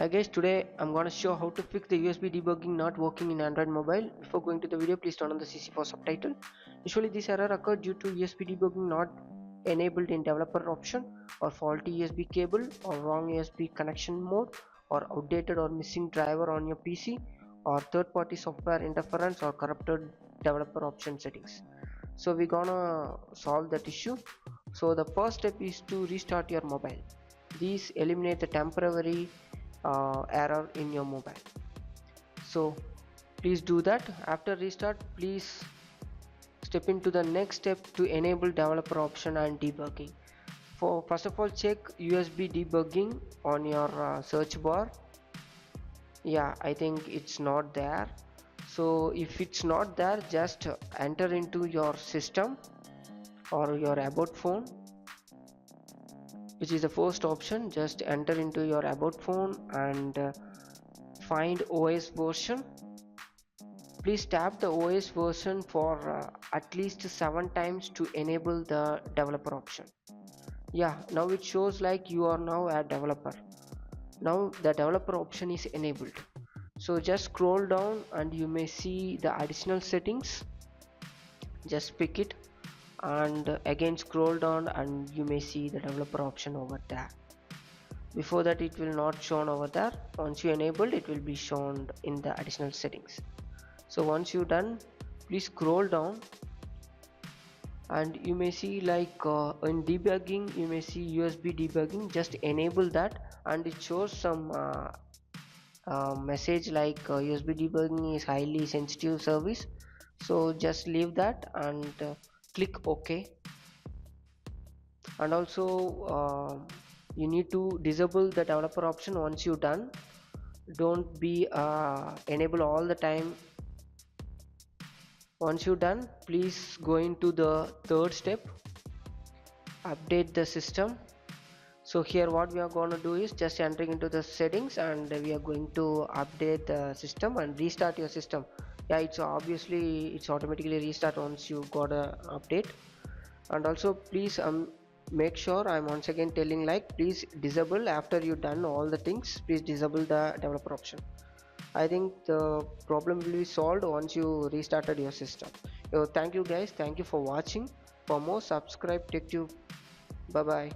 Hi guys, today I'm gonna show how to fix the USB debugging not working in Android mobile. Before going to the video, please turn on the CC for subtitle. Usually this error occurred due to USB debugging not enabled in developer option, or faulty USB cable, or wrong USB connection mode, or outdated or missing driver on your PC, or third-party software interference, or corrupted developer option settings. So we're gonna solve that issue. So the first step is to restart your mobile. These eliminate the temporary error in your mobile. So please do that. After restart, please step into the next step to enable developer option and debugging. First of all, check USB debugging on your search bar. Yeah, I think it's not there. So if it's not there, just enter into your system or your about phone, which is the first option. Just enter into your about phone and find OS version. Please tap the OS version for at least 7 times to enable the developer option. Yeah, now it shows like you are now a developer. Now the developer option is enabled. So just scroll down and you may see the additional settings. Just pick it and again scroll down and you may see the developer option over there. Before that it will not shown over there. Once you enable, it will be shown in the additional settings. So once you're done, please scroll down and you may see like in debugging you may see USB debugging. Just enable that and it shows some message like USB debugging is highly sensitive service. So just leave that and click OK. And also you need to disable the developer option once you're done. Don't be enable all the time. Once you're done, please go into the third step, update the system. So here what we are going to do is just entering into the settings and we are going to update the system and restart your system. Yeah, it's automatically restart once you got a update. And also please make sure, I'm once again telling, like, please disable after you done all the things. Please disable the developer option. I think the problem will be solved once you restarted your system. So thank you guys, thank you for watching. For more, subscribe TechTube. Bye bye.